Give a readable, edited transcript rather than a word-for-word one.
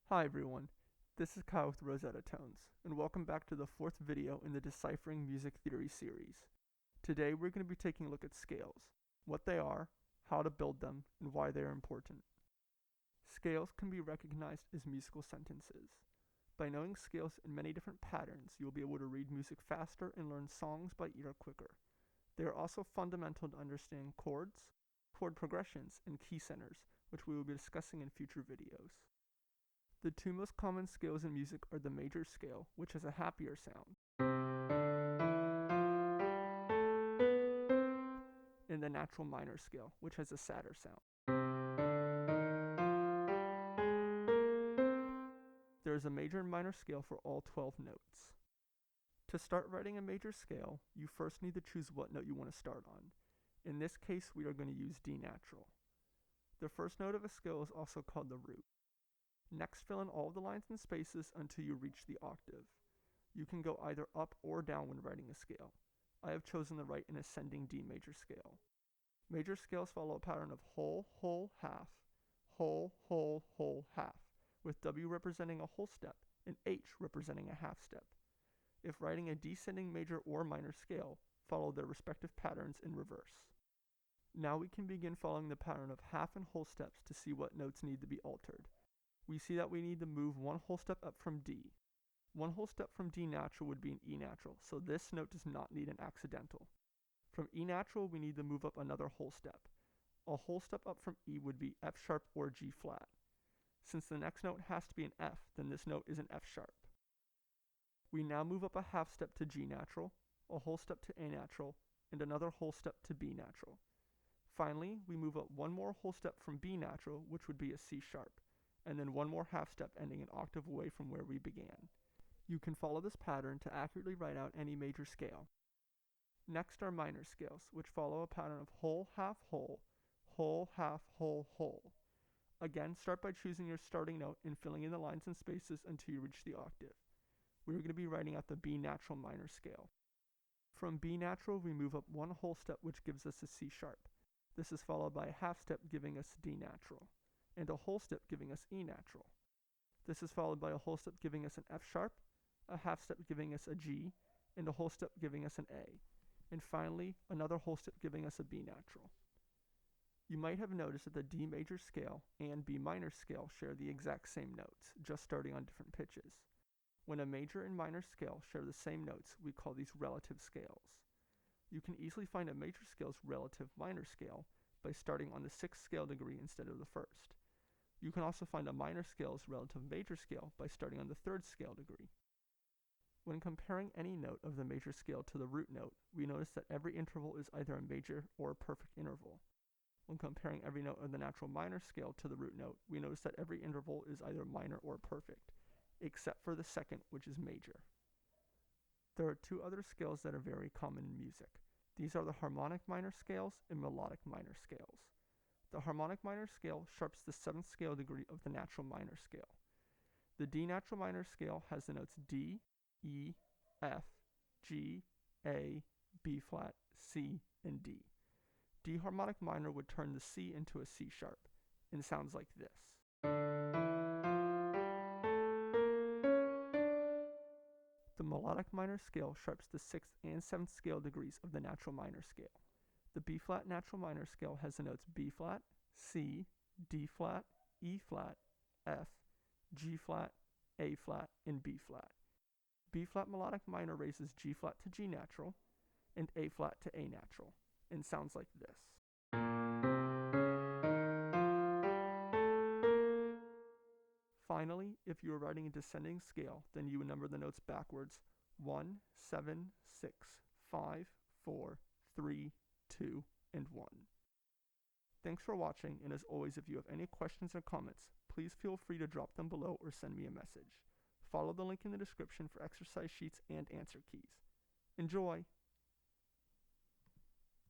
Hi everyone, this is Kyle with Rosetta Tones, and welcome back to the fourth video in the Deciphering Music Theory series. Today we're going to be taking a look at scales, what they are, how to build them, and why they are important. Scales can be recognized as musical sentences. By knowing scales in many different patterns, you will be able to read music faster and learn songs by ear quicker. They are also fundamental to understanding chords, chord progressions, and key centers, which we will be discussing in future videos. The two most common scales in music are the major scale, which has a happier sound, and the natural minor scale, which has a sadder sound. There is a major and minor scale for all 12 notes. To start writing a major scale, you first need to choose what note you want to start on. In this case, we are going to use D natural. The first note of a scale is also called the root. Next, fill in all of the lines and spaces until you reach the octave. You can go either up or down when writing a scale. I have chosen to write an ascending D major scale. Major scales follow a pattern of whole, whole, half, whole, whole, whole, half, with W representing a whole step and H representing a half step. If writing a descending major or minor scale, follow their respective patterns in reverse. Now we can begin following the pattern of half and whole steps to see what notes need to be altered. We see that we need to move one whole step up from D. One whole step from D natural would be an E natural, so this note does not need an accidental. From E natural, we need to move up another whole step. A whole step up from E would be F sharp or G flat. Since the next note has to be an F, then this note is an F sharp. We now move up a half step to G natural, a whole step to A natural, and another whole step to B natural. Finally, we move up one more whole step from B natural, which would be a C sharp, and then one more half step ending an octave away from where we began. You can follow this pattern to accurately write out any major scale. Next are minor scales, which follow a pattern of whole, half, whole, whole, half, whole, whole. Again, start by choosing your starting note and filling in the lines and spaces until you reach the octave. We are going to be writing out the B natural minor scale. From B natural, we move up one whole step, which gives us a C sharp. This is followed by a half step giving us D natural, and a whole step giving us E natural. This is followed by a whole step giving us an F sharp, a half step giving us a G, and a whole step giving us an A, and finally another whole step giving us a B natural. You might have noticed that the D major scale and B minor scale share the exact same notes, just starting on different pitches. When a major and minor scale share the same notes, we call these relative scales. You can easily find a major scale's relative minor scale by starting on the 6th scale degree instead of the 1st. You can also find a minor scale's relative major scale by starting on the 3rd scale degree. When comparing any note of the major scale to the root note, we notice that every interval is either a major or a perfect interval. When comparing every note of the natural minor scale to the root note, we notice that every interval is either minor or perfect, except for the second, which is major. There are two other scales that are very common in music. These are the harmonic minor scales and melodic minor scales. The harmonic minor scale sharps the 7th scale degree of the natural minor scale. The D natural minor scale has the notes D, E, F, G, A, B flat, C, and D. D harmonic minor would turn the C into a C sharp, and sounds like this. The melodic minor scale sharps the 6th and 7th scale degrees of the natural minor scale. The B flat natural minor scale has the notes B flat, C, D flat, E flat, F, G flat, A flat, and B flat. B flat melodic minor raises G flat to G natural and A flat to A natural, and sounds like this. Finally, if you are writing a descending scale, then you would number the notes backwards: 1, 7, 6, 5, 4, 3, 2, and 1. Thanks for watching, and as always, if you have any questions or comments, please feel free to drop them below or send me a message. Follow the link in the description for exercise sheets and answer keys. Enjoy!